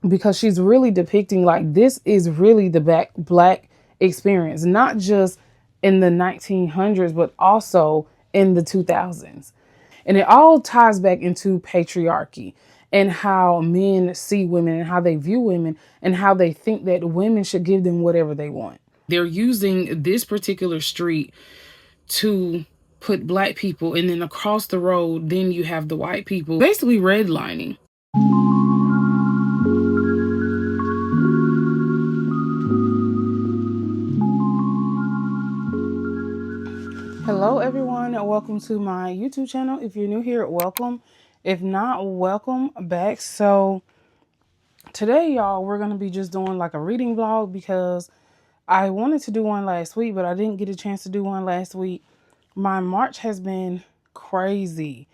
because she's really depicting like this is really the black experience, not just in the 1900s, but also in the 2000s. And it all ties back into patriarchy and how men see women and how they view women and how they think that women should give them whatever they want. They're using this particular street to put black people, and then across the road, then you have the white people, basically redlining. Hello everyone, and welcome to my YouTube channel. If you're new here, welcome. If not, welcome back. So today, y'all, we're going to be just doing like a reading vlog because I wanted to do one last week, but I didn't get a chance to do one last week. My March has been crazy.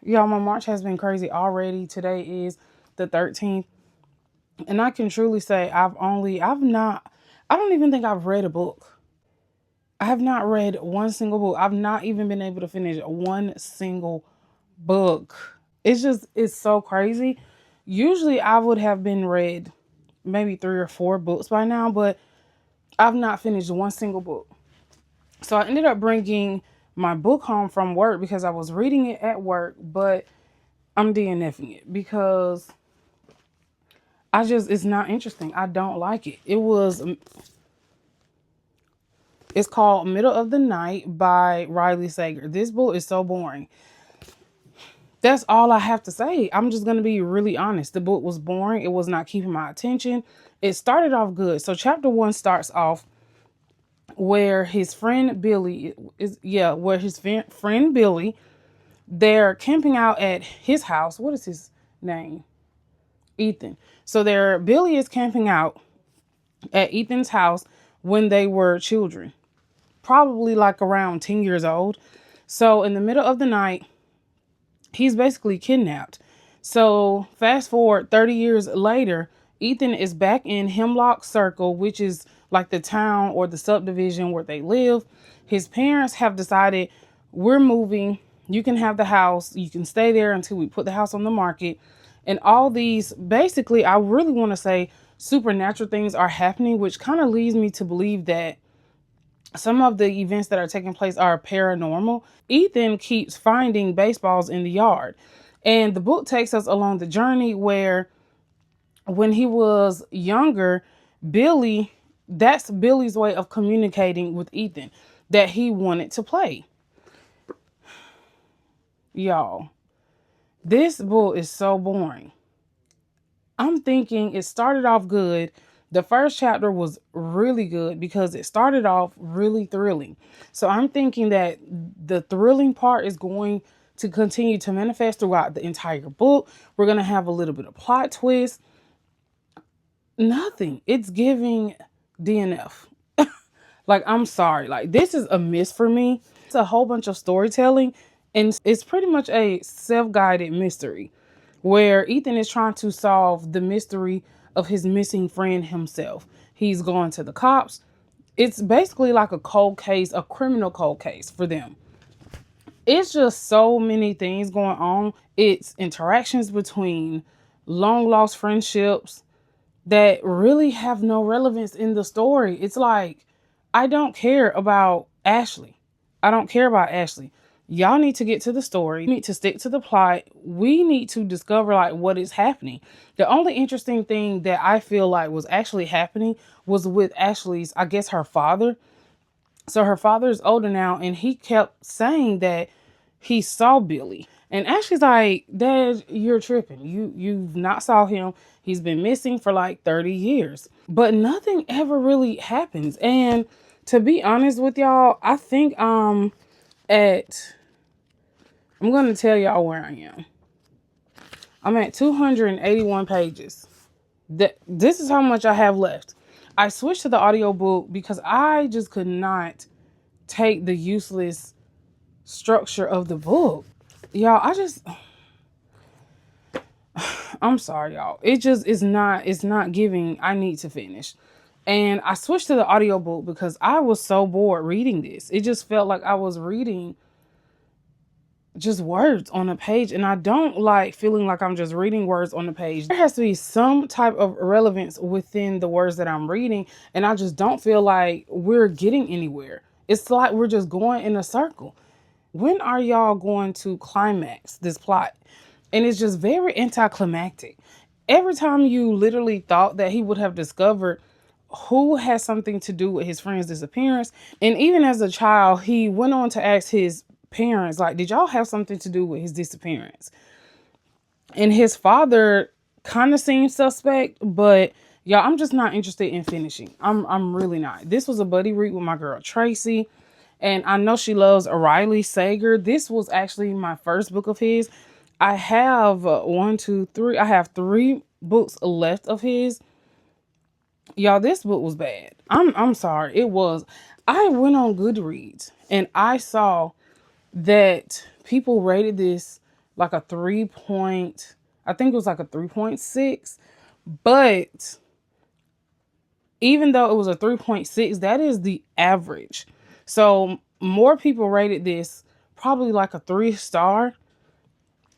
Y'all, my March has been crazy already. Today is the 13th. And I can truly say I don't even think I've read a book. I have not read one single book. I've not even been able to finish one single book. It's so crazy. Usually I would have been read maybe 3 or 4 books by now, but I've not finished one single book. So I ended up bringing my book home from work because I was reading it at work, but I'm DNFing it because it's not interesting. I don't like it. It's called Middle of the Night by Riley Sager. This book is so boring. That's all I have to say. I'm just going to be really honest. The book was boring. It was not keeping my attention. It started off good. So chapter 1 starts off where his friend Billy friend Billy, they're camping out at his house. What is his name? Ethan. So Billy is camping out at Ethan's house when they were children, probably like around 10 years old. So in the middle of the night, he's basically kidnapped. So fast forward 30 years later, Ethan is back in Hemlock Circle, which is like the town or the subdivision where they live. His parents have decided, we're moving. You can have the house. You can stay there until we put the house on the market. And all these, basically, I really want to say supernatural things are happening, which kind of leads me to believe that some of the events that are taking place are paranormal. Ethan keeps finding baseballs in the yard. And the book takes us along the journey where when he was younger, that's Billy's way of communicating with Ethan that he wanted to play. Y'all, this book is so boring. I'm thinking it started off good. The first chapter was really good because it started off really thrilling. So I'm thinking that the thrilling part is going to continue to manifest throughout the entire book. We're going to have a little bit of plot twist. Nothing. It's giving DNF. Like, I'm sorry. Like, this is a miss for me. It's a whole bunch of storytelling, and it's pretty much a self-guided mystery where Ethan is trying to solve the mystery of his missing friend himself. He's going to the cops. It's basically like a cold case, a criminal cold case for them. It's just so many things going on. It's interactions between long lost friendships that really have no relevance in the story. It's like, I don't care about Ashley. I don't care about Ashley. Y'all need to get to the story. You need to stick to the plot. We need to discover like what is happening. The only interesting thing that I feel like was actually happening was with Ashley's, I guess, her father. So her father is older now, and he kept saying that he saw Billy. And Ashley's like, Dad, you're tripping. You've not saw him. He's been missing for like 30 years. But nothing ever really happens. And to be honest with y'all, I think I'm going to tell y'all where I am. I'm at 281 pages. This is how much I have left. I switched to the audiobook because I just could not take the useless structure of the book. Y'all, I'm sorry, y'all. It's not giving. I need to finish. And I switched to the audiobook because I was so bored reading this. It just felt like I was reading just words on a page, and I don't like feeling like I'm just reading words on the page. There has to be some type of relevance within the words that I'm reading, and I just don't feel like we're getting anywhere. It's like we're just going in a circle. When are y'all going to climax this plot? And it's just very anticlimactic. Every time you literally thought that he would have discovered who has something to do with his friend's disappearance. And even as a child, he went on to ask his parents, like, did y'all have something to do with his disappearance? And his father kind of seemed suspect, but y'all, I'm just not interested in finishing. I'm really not. This was a buddy read with my girl Tracy, and I know she loves Riley Sager. This was actually my first book of his. I have one, two, three. I have 3 books left of his. Y'all, this book was bad. I'm sorry. It was. I went on Goodreads and I saw that people rated this like a 3 point, I think it was like a 3.6. But even though it was a 3.6, that is the average. So more people rated this probably like a 3-star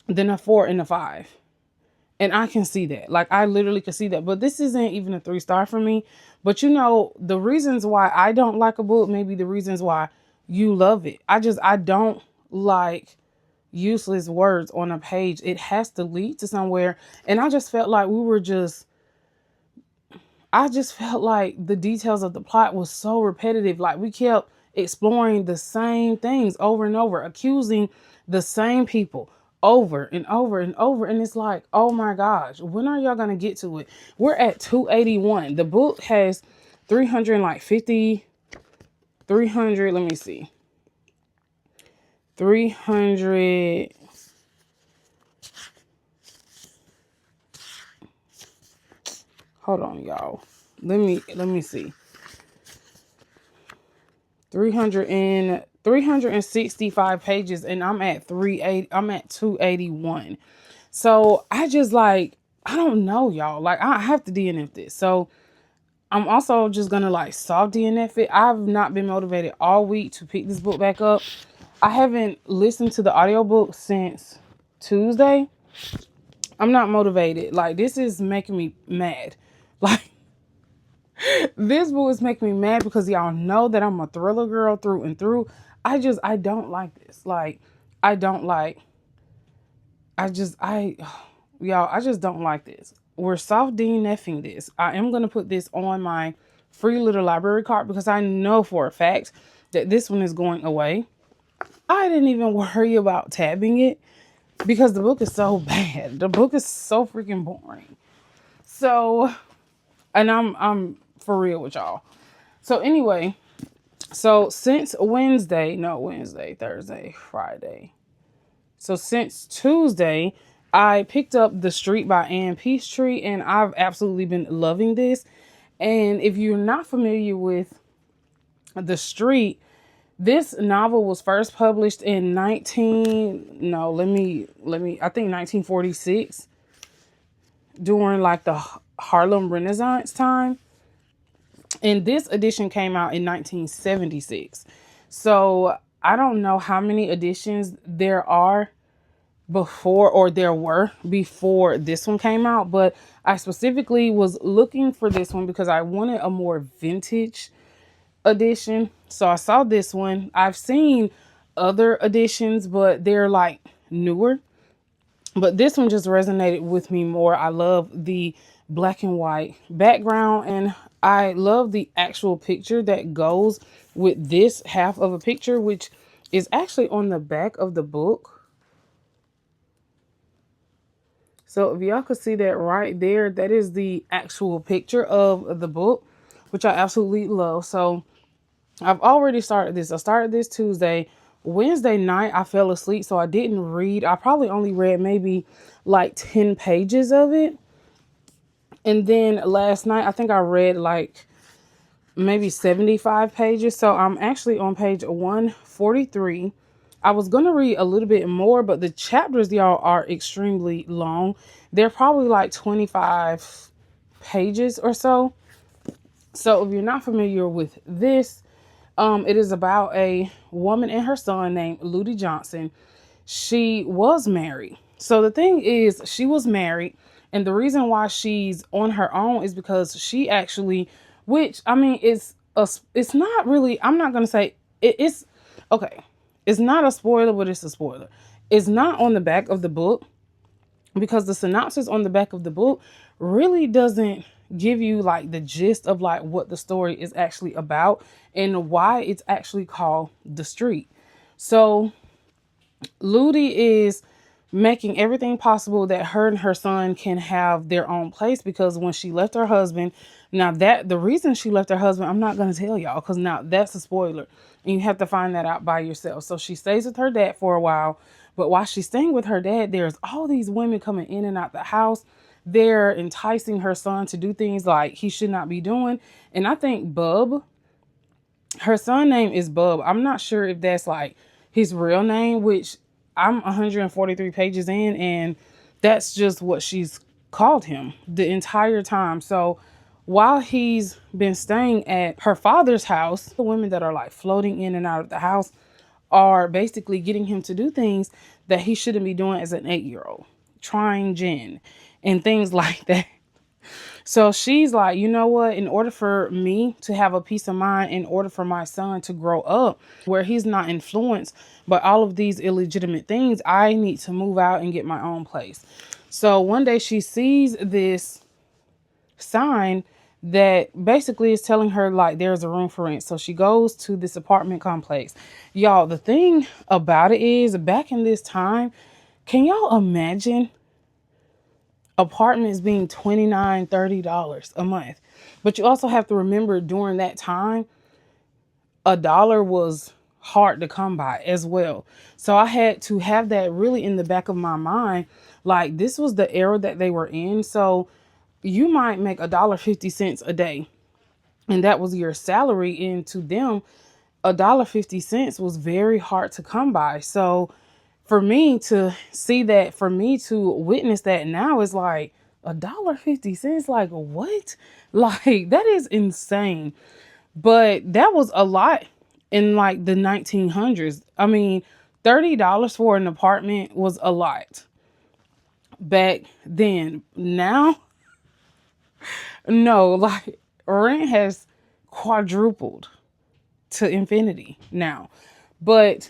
than a 4 and a 5. And I can see that. Like, I literally can see that. But this isn't even a 3-star for me. But you know, the reasons why I don't like a book, maybe the reasons why you love it. I don't like useless words on a page. It has to lead to somewhere. And I just felt like I just felt like the details of the plot was so repetitive. Like, we kept exploring the same things over and over, accusing the same people over and over and over. And it's like, oh my gosh, when are y'all going to get to it? We're at 281. The book has 300, let me see. 300. Hold on, y'all. Let me see. 365 pages, and I'm at 281. So I just like, I don't know, y'all. Like, I have to DNF this. So I'm also just gonna like soft DNF it. I've not been motivated all week to pick this book back up. I haven't listened to the audiobook since Tuesday. I'm not motivated. Like, this is making me mad. Like, this book is making me mad because y'all know that I'm a thriller girl through and through. I don't like this. Like, I don't like, y'all, I just don't like this. We're soft DNFing this. I am going to put this on my free little library card because I know for a fact that this one is going away. I didn't even worry about tabbing it because the book is so bad. The book is so freaking boring. So, and I'm for real with y'all. So anyway, so since Thursday, Friday. So since Tuesday, I picked up The Street by Ann Peachtree, and I've absolutely been loving this. And if you're not familiar with The Street, this novel was first published in I think 1946, during like the Harlem Renaissance time. And this edition came out in 1976. So I don't know how many editions there are there were before this one came out, but I specifically was looking for this one because I wanted a more vintage edition. So I saw this one. I've seen other editions, but they're like newer. But this one just resonated with me more. I love the black and white background, and I love the actual picture that goes with this half of a picture, which is actually on the back of the book. So if y'all could see that right there, that is the actual picture of the book, which I absolutely love. So I've already started this. I started this Tuesday. Wednesday night, I fell asleep, so I didn't read. I probably only read maybe like 10 pages of it. And then last night, I think I read like maybe 75 pages. So I'm actually on page 143. I was going to read a little bit more, but the chapters, y'all, are extremely long. They're probably like 25 pages or so. So if you're not familiar with this, it is about a woman and her son named Ludi Johnson. she was married. So the thing is, she was married, and the reason why she's on her own is because she actually, which I mean, it's not really. I'm not gonna say it's okay. It's not a spoiler, but it's a spoiler. It's not on the back of the book because the synopsis on the back of the book really doesn't give you like the gist of like what the story is actually about and why it's actually called The Street. So Ludi is making everything possible that her and her son can have their own place, because when she left her husband, now that the reason she left her husband, I'm not going to tell y'all because now that's a spoiler and you have to find that out by yourself. So she stays with her dad for a while, but while she's staying with her dad, there's all these women coming in and out the house. They're enticing her son to do things like he should not be doing. And I think Bub, her son name is Bub. I'm not sure if that's like his real name, which I'm 143 pages in, and that's just what she's called him the entire time. So while he's been staying at her father's house, the women that are like floating in and out of the house are basically getting him to do things that he shouldn't be doing as an 8-year-old, trying gin and things like that. So she's like, you know what? In order for me to have a peace of mind, in order for my son to grow up where he's not influenced by all of these illegitimate things, I need to move out and get my own place. So one day she sees this sign that basically is telling her like there's a room for rent. So she goes to this apartment complex. Y'all, the thing about it is, back in this time, can y'all imagine apartments being $29-$30 a month? But you also have to remember during that time, $1 was hard to come by as well. So I had to have that really in the back of my mind. Like, this was the era that they were in. So you might make $1.50 a day, and that was your salary. And to them, $1.50 was very hard to come by. So for me to see that, for me to witness that now is like $1.50. Like, what? Like, that is insane. But that was a lot in like the 1900s. I mean, $30 for an apartment was a lot back then. Now, no, like rent has quadrupled to infinity now. But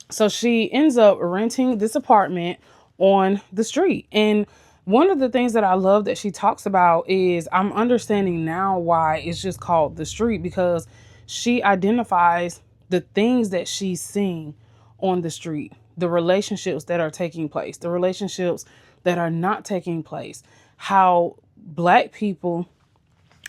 so she ends up renting this apartment on the street. And one of the things that I love that she talks about is, I'm understanding now why it's just called The Street, because she identifies the things that she's seeing on the street, the relationships that are taking place, the relationships that are not taking place, how Black people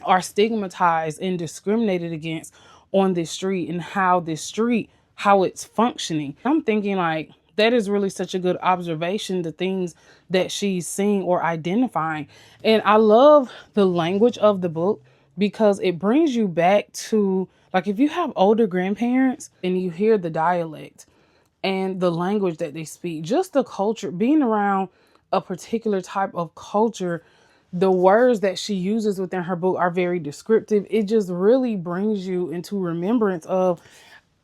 are stigmatized and discriminated against on this street, and how this street, how it's functioning. I'm thinking like, that is really such a good observation, the things that she's seeing or identifying. And I love the language of the book because it brings you back to, like, if you have older grandparents and you hear the dialect and the language that they speak, just the culture, being around a particular type of culture, the words that she uses within her book are very descriptive. It just really brings you into remembrance of,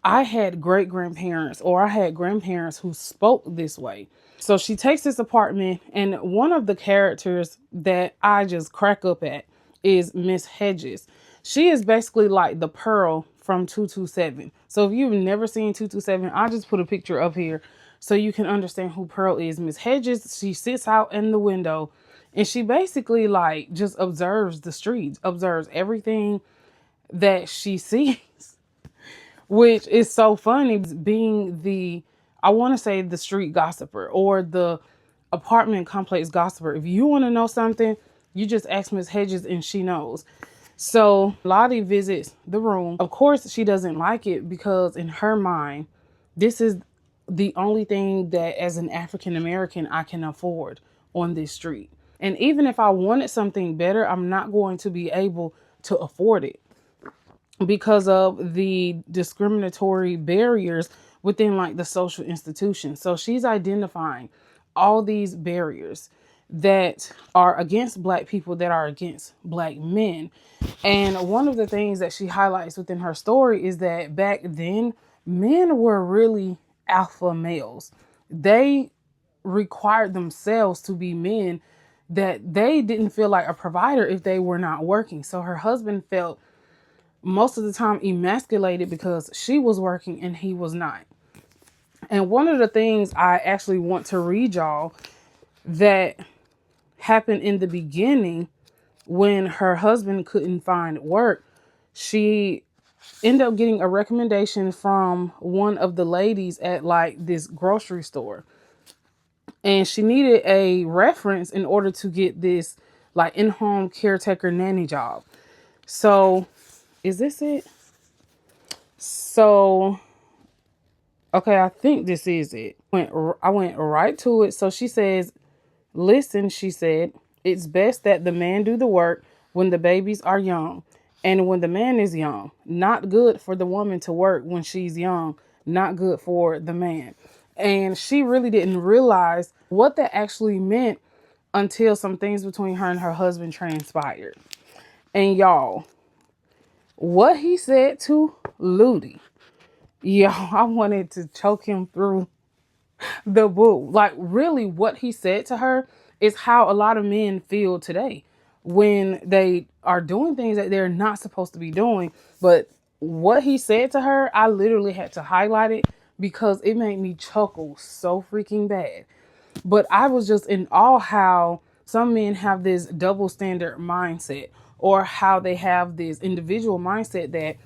I had great grandparents, or I had grandparents who spoke this way. So she takes this apartment, and one of the characters that I just crack up at is Miss Hedges. She is basically like the Pearl from 227. So if you've never seen 227, I'll just put a picture up here so you can understand who Pearl is. Miss Hedges, she sits out in the window and she basically like just observes the streets, observes everything that she sees. Which is so funny, being the, I want to say the street gossiper or the apartment complex gossiper. If you want to know something, you just ask Miss Hedges and she knows. So Lottie visits the room. Of course, she doesn't like it because in her mind, this is the only thing that as an African American I can afford on this street. And even if I wanted something better, I'm not going to be able to afford it because of the discriminatory barriers within like the social institution. So she's identifying all these barriers that are against Black people, that are against Black men. And one of the things that she highlights within her story is that back then, men were really alpha males. They required themselves to be men that they didn't feel like a provider if they were not working. So her husband felt most of the time emasculated because she was working and he was not. And one of the things I actually want to read y'all that happened in the beginning when her husband couldn't find work, she ended up getting a recommendation from one of the ladies at like this grocery store. And she needed a reference in order to get this like in-home caretaker nanny job. So is this it? So, okay, I think this is it. I went right to it. So she says, listen, she said, it's best that the man do the work when the babies are young and when the man is young. Not good for the woman to work when she's young. Not good for the man. And she really didn't realize what that actually meant until some things between her and her husband transpired. And y'all, what he said to Ludi, y'all, I wanted to choke him through the book. Like, really, what he said to her is how a lot of men feel today when they are doing things that they're not supposed to be doing. But what he said to her, I literally had to highlight it because it made me chuckle so freaking bad. But I was just in awe how some men have this double standard mindset, or how they have this individual mindset that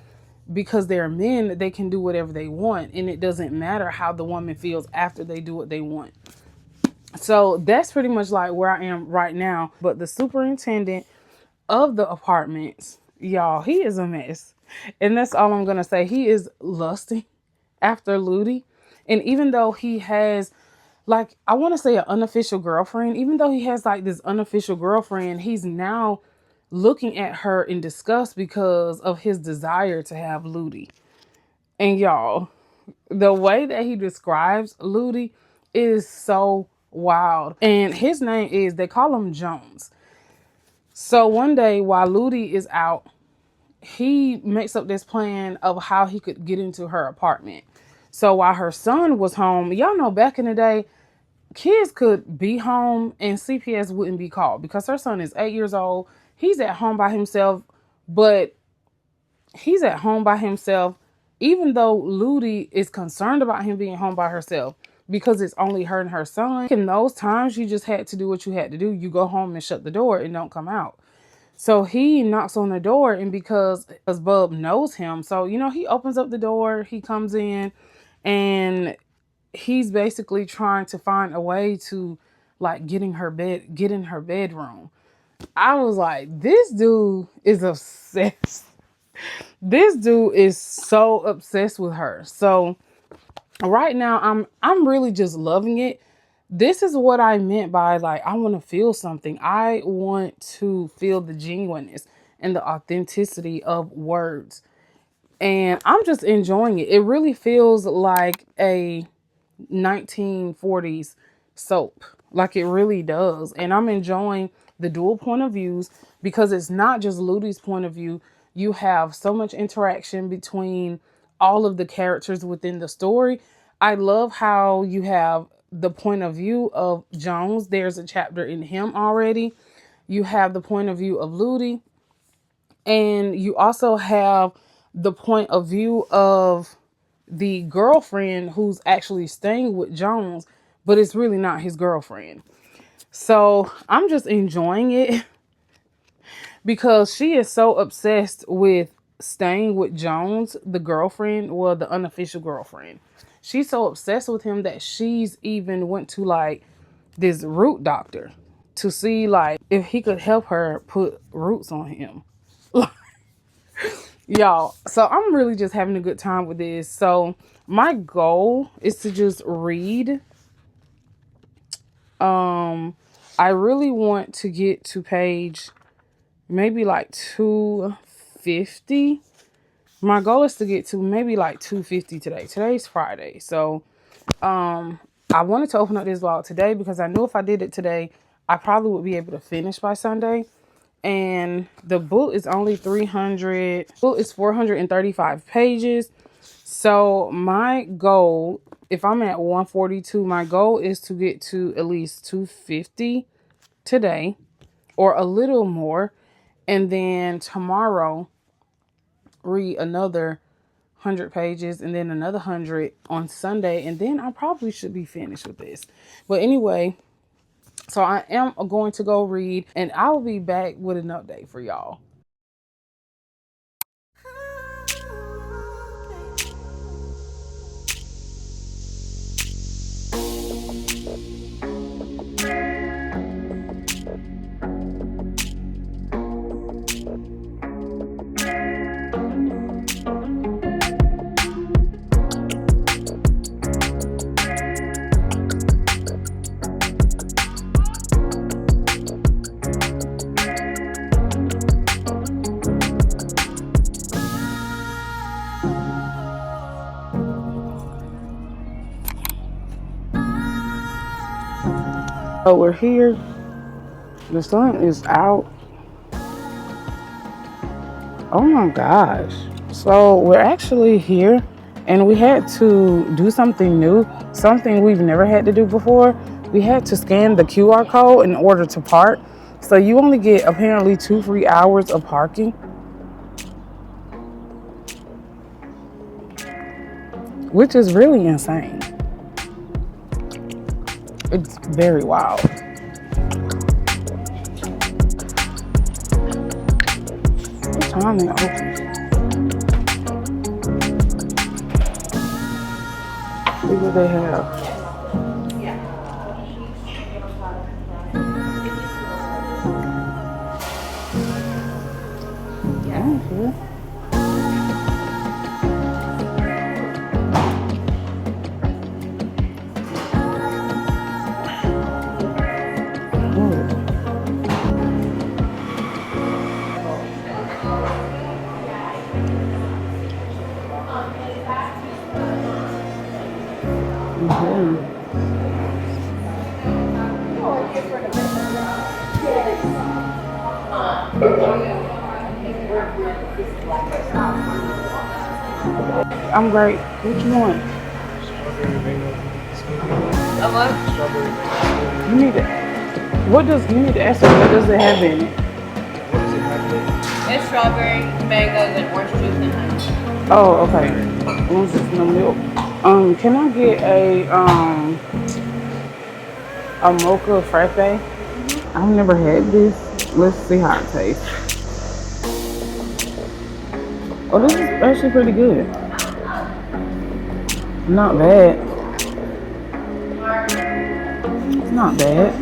because they're men, they can do whatever they want. And it doesn't matter how the woman feels after they do what they want. So that's pretty much like where I am right now. But the superintendent of the apartments, y'all, he is a mess. And that's all I'm going to say. He is lusting after Ludi. And even though he has, like, I want to say an unofficial girlfriend, even though he has like this unofficial girlfriend, he's now looking at her in disgust because of his desire to have Ludi. And y'all, the way that he describes Ludi is so wild. And his name is, they call him Jones. So one day while Ludi is out, he makes up this plan of how he could get into her apartment. So while her son was home, y'all know back in the day, kids could be home and CPS wouldn't be called because her son is 8 years old. He's at home by himself, but he's at home by himself, even though Ludi is concerned about him being home by herself because it's only her and her son. In those times, you just had to do what you had to do. You go home and shut the door and don't come out. So he knocks on the door, and because Bub knows him, so, you know, he opens up the door, he comes in, and he's basically trying to find a way to like get in her bedroom. I was like, this dude is obsessed. This dude is so obsessed with her. So right now I'm really just loving it. This is what I meant by like, I want to feel something. I want to feel the genuineness and the authenticity of words. And I'm just enjoying it. It really feels like a 1940s soap. Like it really does. And I'm enjoying the dual point of views because it's not just Ludi's point of view. You have so much interaction between all of the characters within the story. I love how you have the point of view of Jones. There's a chapter in him already. You have the point of view of Ludi. And you also have the point of view of the girlfriend who's actually staying with Jones, but it's really not his girlfriend. So I'm just enjoying it because she is so obsessed with staying with Jones, the girlfriend, well, the unofficial girlfriend. She's so obsessed with him that she's even went to like this root doctor to see like if he could help her put roots on him. Y'all, so I'm really just having a good time with this. So my goal is to just read. I really want to get to page maybe like 250. My goal is to get to maybe like 250 today. Today's Friday. So I wanted to open up this vlog today because I knew if I did it today, I probably would be able to finish by Sunday. And the book is only 435 pages. So my goal if I'm at 142, my goal is to get to at least 250 today or a little more. And then tomorrow, read another 100 pages and then another 100 on Sunday. And then I probably should be finished with this. But anyway, so I am going to go read and I will be back with an update for y'all. So we're here. The sun is out. Oh my gosh. So we're actually here and we had to do something new, something we've never had to do before. We had to scan the QR code in order to park. So you only get apparently 2 free hours of parking, which is really insane. It's very wild. What time they open? See what they have. Okay. I'm great. What you want? A what? You need to. You need to ask me what does it have in it? It's strawberry, mangoes, and orange juice and honey. Oh, okay. Orange juice, no milk. Can I get a mocha frappe? I've never had this. Let's see how it tastes. Oh, this is actually pretty good. Not bad. It's not bad.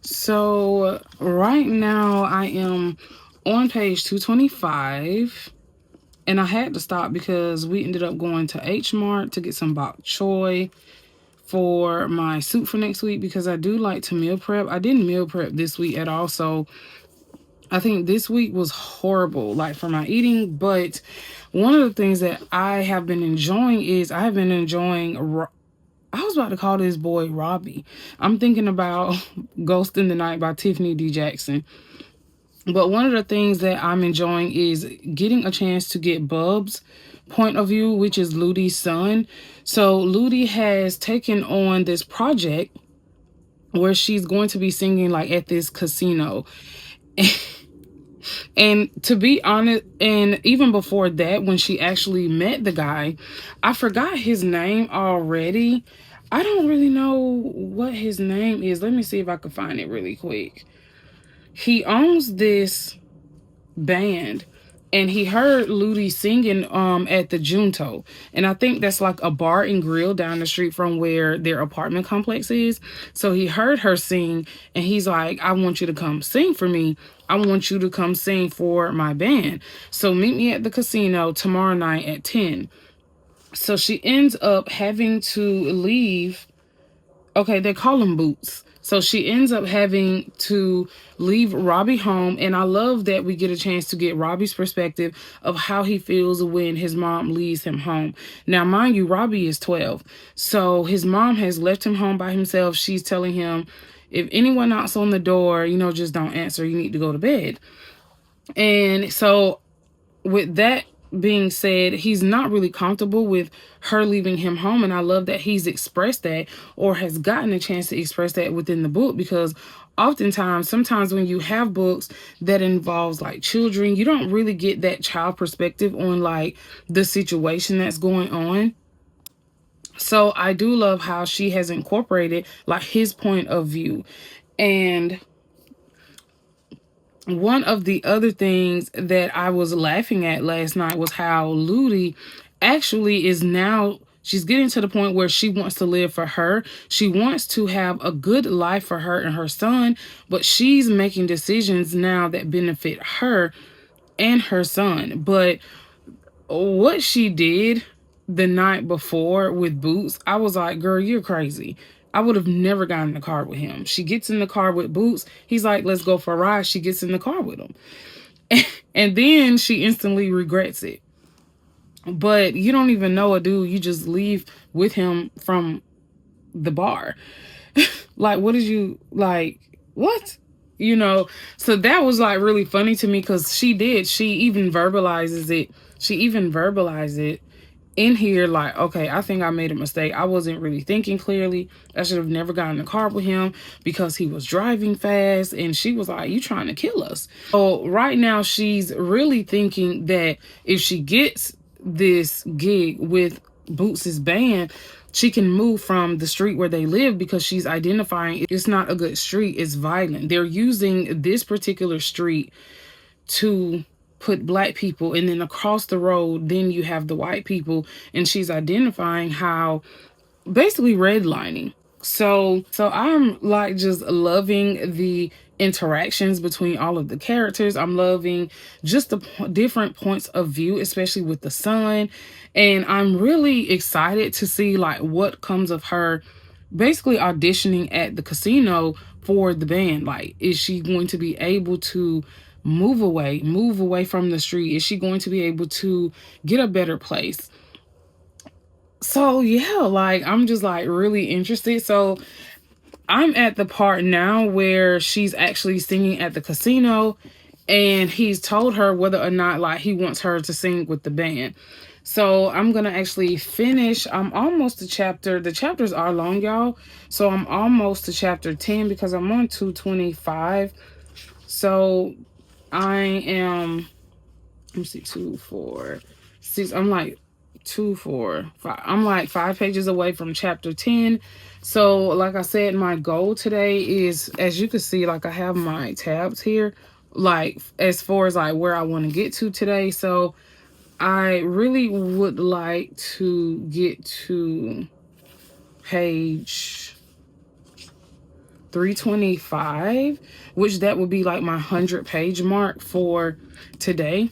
So right now I am on page 225 and I had to stop because we ended up going to H Mart to get some bok choy for my soup for next week because I do like to meal prep. I didn't meal prep this week at all, so I think this week was horrible like for my eating. But one of the things that I have been enjoying is I have been enjoying I was about to call this boy Robbie. I'm thinking about Ghost in the Night by Tiffany D. Jackson. But one of the things that I'm enjoying is getting a chance to get Bub's point of view, which is Ludi's son. So Ludi has taken on this project where she's going to be singing like at this casino. And to be honest, and even before that, when she actually met the guy, I forgot his name already. I don't really know what his name is. Let me see if I can find it really quick. He owns this band, and he heard Ludi singing at the Junto, and I think that's like a bar and grill down the street from where their apartment complex is. So he heard her sing, and he's like, I want you to come sing for me. I want you to come sing for my band. So meet me at the casino tomorrow night at 10. So she ends up having to leave. Okay, they call them boots. So she ends up having to leave Robbie home. And I love that we get a chance to get Robbie's perspective of how he feels when his mom leaves him home. Now, mind you, Robbie is 12. So his mom has left him home by himself. She's telling him, if anyone knocks on the door, just don't answer. You need to go to bed. And so with that being said, he's not really comfortable with her leaving him home. And I love that he's expressed that, or has gotten a chance to express that within the book, because oftentimes, sometimes when you have books that involves like children, you don't really get that child perspective on like the situation that's going on. So I do love how she has incorporated like his point of view. And one of the other things that I was laughing at last night was how Ludi actually is now, she's getting to the point where she wants to live for her. She wants to have a good life for her and her son, but she's making decisions now that benefit her and her son. But what she did the night before with Boots, I was like, girl, you're crazy. I would have never gotten in the car with him. She gets in the car with Boots. He's like, let's go for a ride. She gets in the car with him. And then she instantly regrets it. But you don't even know a dude. You just leave with him from the bar. Like, what did you, like, what? So that was like really funny to me, because she even verbalizes it. She even verbalized it in here, like, okay, I think I made a mistake. I wasn't really thinking clearly. I should have never gotten in the car with him because he was driving fast. And she was like, you trying to kill us. So right now she's really thinking that if she gets this gig with Boots's band, she can move from the street where they live, because she's identifying it's not a good street. It's violent. They're using this particular street to put black people, and then across the road then you have the white people, and she's identifying how basically redlining. So I'm like just loving the interactions between all of the characters. I'm loving just the different points of view, especially with the son. And I'm really excited to see like what comes of her basically auditioning at the casino for the band. Like, is she going to be able to move away from the street? Is she going to be able to get a better place? So yeah, like I'm just like really interested. So I'm at the part now where she's actually singing at the casino, and he's told her whether or not like he wants her to sing with the band. So I'm gonna actually finish. I'm almost to chapter. The chapters are long, y'all. So I'm almost to chapter 10 because I'm on 225. So I am, let me see, 2, 4, 6. I'm like 2, 4, 5. I'm like 5 pages away from chapter 10. So like I said, my goal today is, as you can see, like I have my tabs here, like as far as like where I want to get to today. So I really would like to get to page 325, which that would be like my 100-page mark for today.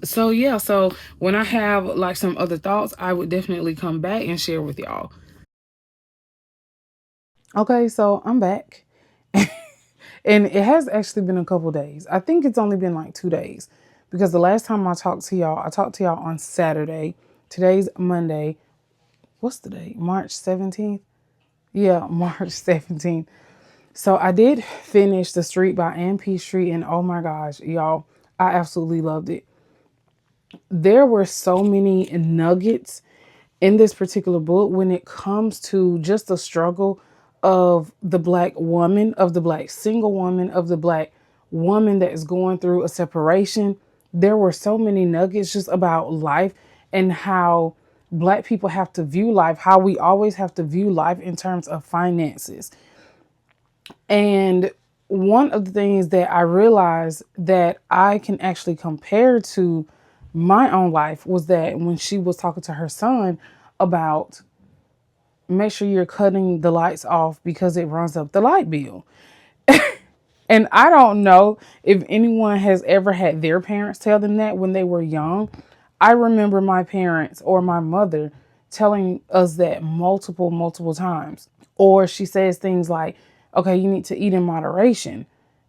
So yeah, so when I have like some other thoughts, I would definitely come back and share with y'all. Okay, so I'm back. And it has actually been a couple days. I think it's only been like 2 days, because the last time I talked to y'all, on Saturday. Today's Monday. What's the date? March 17th? Yeah, March 17th. So I did finish The Street by Ann Street, and oh my gosh, y'all, I absolutely loved it. There were so many nuggets in this particular book when it comes to just the struggle of the black woman, of the black single woman, of the black woman that is going through a separation. There were so many nuggets just about life, and how Black people have to view life, how we always have to view life in terms of finances. And one of the things that I realized that I can actually compare to my own life was that when she was talking to her son about make sure you're cutting the lights off because it runs up the light bill. And I don't know if anyone has ever had their parents tell them that when they were young. I remember my parents or my mother telling us that multiple times. Or she says things like, okay, you need to eat in moderation.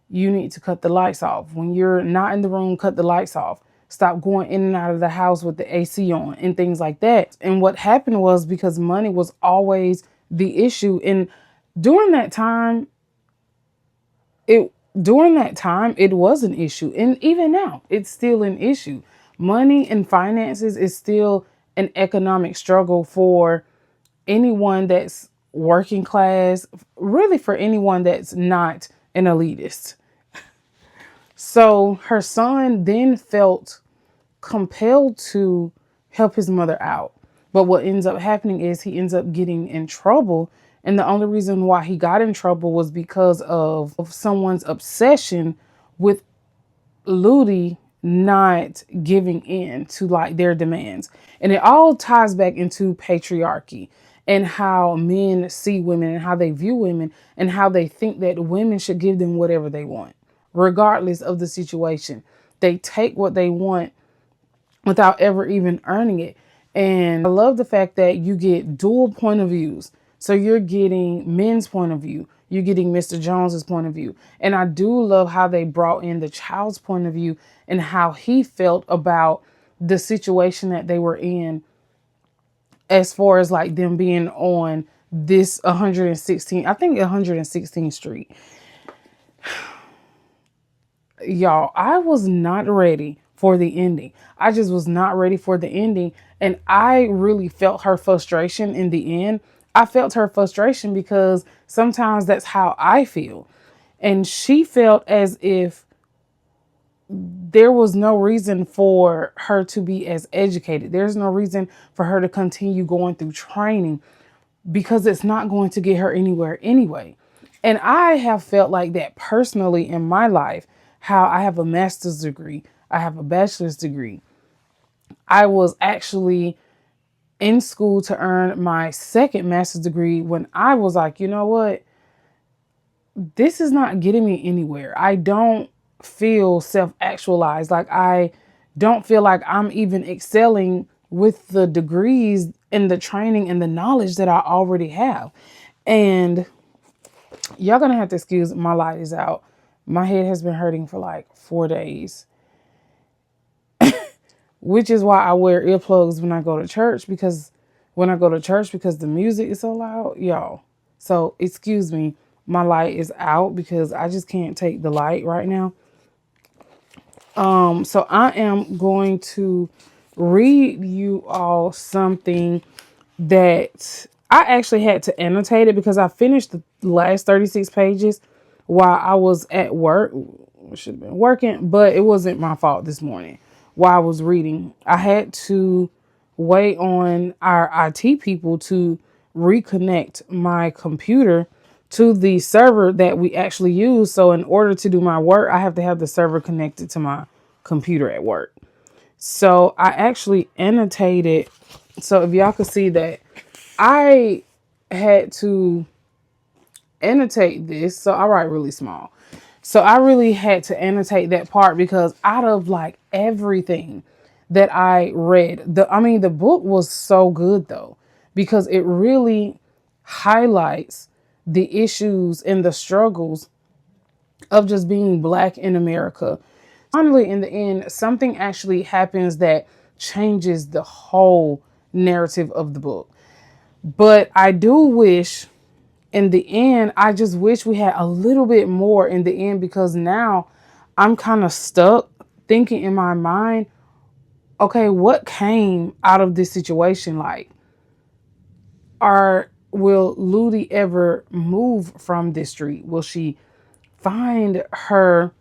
You need to cut the lights off. When you're not in the room, cut the lights off. Stop going in and out of the house with the AC on and things like that. And what happened was because money was always the issue. And during that time, it it was an issue. And even now, it's still an issue. Money and finances is still an economic struggle for anyone that's working class, really for anyone that's not an elitist. So her son then felt compelled to help his mother out. But what ends up happening is he ends up getting in trouble. And the only reason why he got in trouble was because of someone's obsession with Ludi not giving in to like their demands. And it all ties back into patriarchy and how men see women and how they view women and how they think that women should give them whatever they want, regardless of the situation. They take what they want without ever even earning it. And I love the fact that you get dual point of views. So you're getting men's point of view, you're getting Mr. Jones's point of view. And I do love how they brought in the child's point of view and how he felt about the situation that they were in, as far as like them being on this 116, I think 116th Street. Y'all, I was not ready for the ending. I just was not ready for the ending. And I really felt her frustration in the end. I felt her frustration because sometimes that's how I feel. And she felt as if there was no reason for her to be as educated. There's no reason for her to continue going through training because it's not going to get her anywhere anyway. And I have felt like that personally in my life, how I have a master's degree, I have a bachelor's degree. I was actually in school to earn my second master's degree when I was like, you know what? This is not getting me anywhere. I don't feel self-actualized. Like I don't feel like I'm even excelling with the degrees and the training and the knowledge that I already have. And y'all gonna have to excuse my light is out. My head has been hurting for like 4 days, which is why I wear earplugs when I go to church because the music is so loud, y'all. So excuse me, my light is out because I just can't take the light right now. So I am going to read you all something that I actually had to annotate it because I finished the last 36 pages while I was at work. I should have been working, but it wasn't my fault this morning. While I was reading, I had to wait on our IT people to reconnect my computer to the server that we actually use. So in order to do my work, I have to have the server connected to my computer at work. So I actually annotated. So if y'all could see that I had to annotate this. So I write really small. So I really had to annotate that part because out of like everything that I read, the book was so good though, because it really highlights the issues and the struggles of just being Black in America. Finally, in the end, something actually happens that changes the whole narrative of the book. But I do wish in the end, I just wish we had a little bit more in the end because now I'm kind of stuck thinking in my mind, okay, what came out of this situation? Like, will Ludi ever move from this street? Will she find her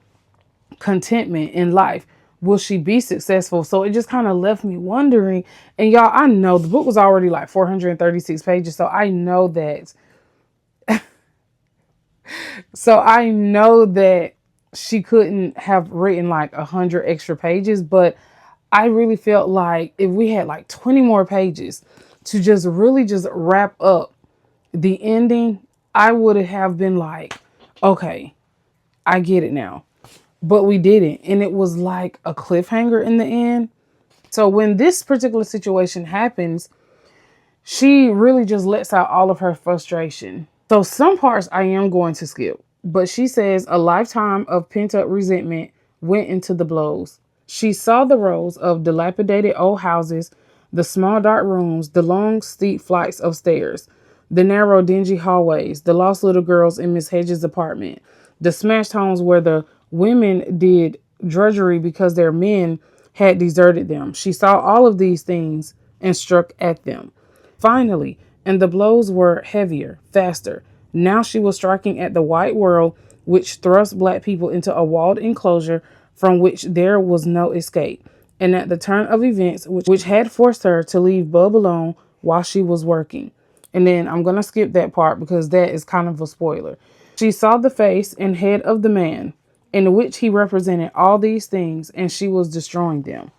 contentment in life? will she be successful? So it just kind of left me wondering. And y'all, I know the book was already like 436 pages. So I know that she couldn't have written like 100 extra pages, but I really felt like if we had like 20 more pages to just really just wrap up the ending, I would have been like, okay, I get it now. But we didn't. And it was like a cliffhanger in the end. So when this particular situation happens, she really just lets out all of her frustration. So some parts I am going to skip. But she says a lifetime of pent up resentment went into the blows. She saw the rows of dilapidated old houses, the small dark rooms, the long steep flights of stairs, the narrow dingy hallways, the lost little girls in Miss Hedges' apartment, the smashed homes where the women did drudgery because their men had deserted them. She saw all of these things and struck at them. Finally, and the blows were heavier, faster. Now she was striking at the white world, which thrust black people into a walled enclosure from which there was no escape, and at the turn of events which had forced her to leave Bub alone while she was working. And then I'm going to skip that part because that is kind of a spoiler. She saw the face and head of the man, in which he represented all these things, and she was destroying them.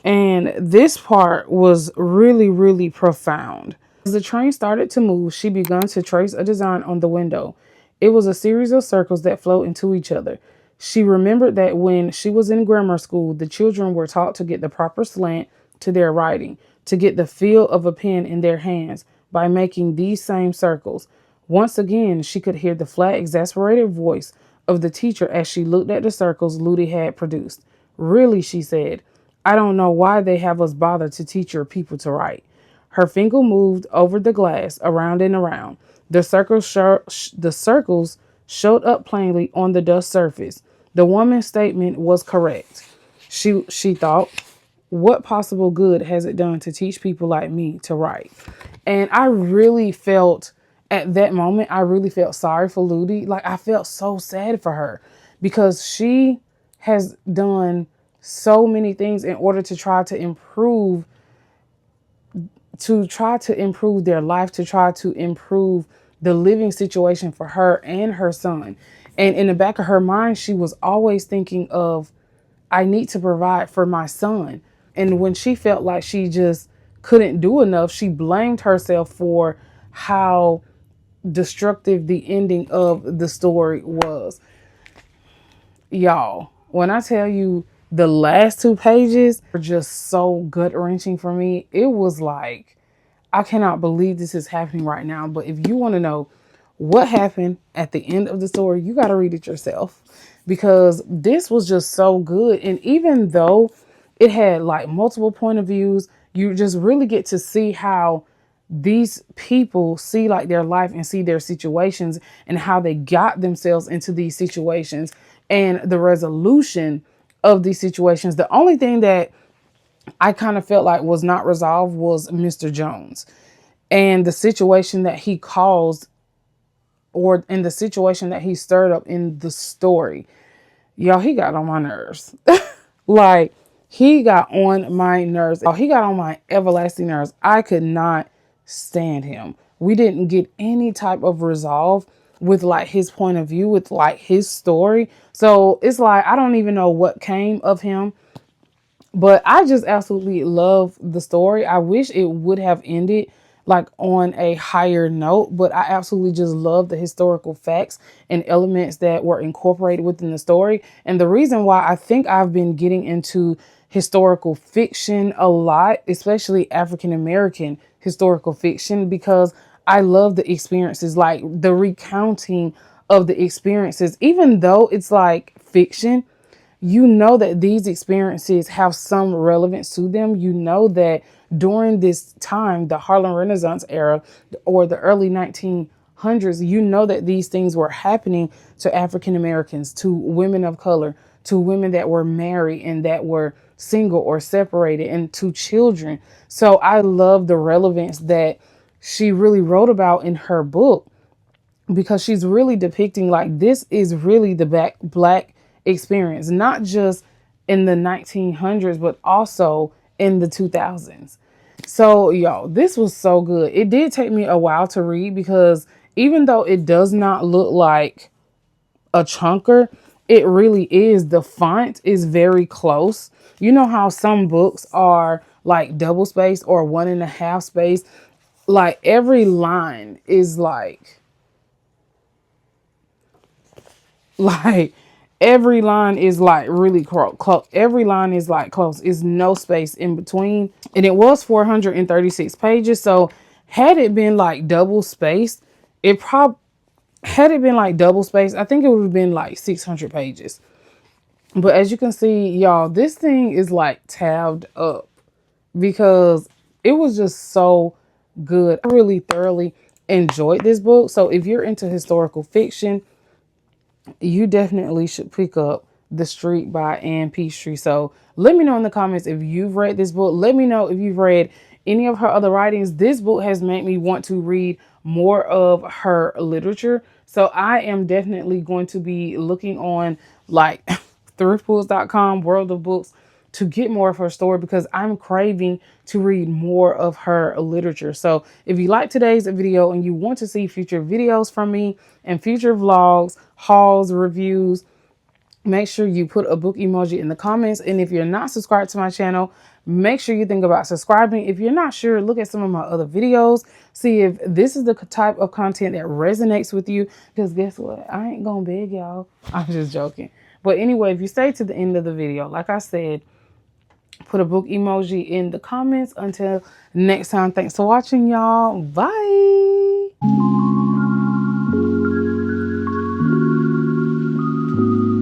And this part was really, really profound. As the train started to move, she began to trace a design on the window. It was a series of circles that flowed into each other. She remembered that when she was in grammar school, the children were taught to get the proper slant to their writing, to get the feel of a pen in their hands by making these same circles. Once again, she could hear the flat, exasperated voice of the teacher as she looked at the circles Ludi had produced. Really, she said, I don't know why they have us bother to teach your people to write. Her finger moved over the glass, around and around. The circles showed up plainly on the dust surface. The woman's statement was correct. She thought, what possible good has it done to teach people like me to write? And I really felt at that moment, I really felt sorry for Ludi. Like I felt so sad for her because she has done so many things in order to try to improve their life, to try to improve the living situation for her and her son. And in the back of her mind, she was always thinking of, I need to provide for my son. And when she felt like she just couldn't do enough, she blamed herself for how destructive the ending of the story was. Y'all, when I tell you the last 2 pages were just so gut-wrenching for me, it was like, I cannot believe this is happening right now. But if you want to know what happened at the end of the story, you got to read it yourself because this was just so good. And even though it had like multiple point of views, you just really get to see how these people see like their life and see their situations and how they got themselves into these situations and the resolution of these situations. The only thing that I kind of felt like was not resolved was Mr. Jones and the situation that he caused, or in the situation that he stirred up in the story. Y'all, he got on my nerves. Like, he got on my nerves. He got on my everlasting nerves. I could not stand him. We didn't get any type of resolve with like his point of view, with like his story. So it's like, I don't even know what came of him. But I just absolutely love the story. I wish it would have ended like on a higher note, but I absolutely just love the historical facts and elements that were incorporated within the story. And the reason why I think I've been getting into historical fiction a lot, especially African American historical fiction, because I love the experiences, like the recounting of the experiences, even though it's like fiction. You know that these experiences have some relevance to them. You know that during this time, the Harlem Renaissance era or the early 1900s, you know that these things were happening to African Americans, to women of color, to women that were married and that were single or separated, and to children. So I love the relevance that she really wrote about in her book, because she's really depicting like this is really the black experience, not just in the 1900s, but also in the 2000s. So, y'all, this was so good. It did take me a while to read because even though it does not look like a chunker, it really is. The font is very close. You know how some books are like double space or 1.5 space? Like every line is like every line is like really close. Every line is like close. It's no space in between. And it was 436 pages. So had it been like double spaced, it probably had it been like double spaced, I think it would have been like 600 pages. But as you can see, y'all, this thing is like tabbed up because it was just so good. I really thoroughly enjoyed this book. So if you're into historical fiction, you definitely should pick up The Street by Anne Peachtree. So let me know in the comments if you've read this book. Let me know if you've read any of her other writings. This book has made me want to read more of her literature. So I am definitely going to be looking on like thriftbooks.com, World of Books, to get more of her story because I'm craving to read more of her literature. So if you like today's video and you want to see future videos from me and future vlogs, hauls, reviews, make sure you put a book emoji in the comments. And if you're not subscribed to my channel, make sure you think about subscribing. If you're not sure, look at some of my other videos. See if this is the type of content that resonates with you. Because guess what? I ain't gonna beg y'all. I'm just joking. But anyway, if you stay to the end of the video, like I said, put a book emoji in the comments. Until next time, thanks for watching, y'all. Bye.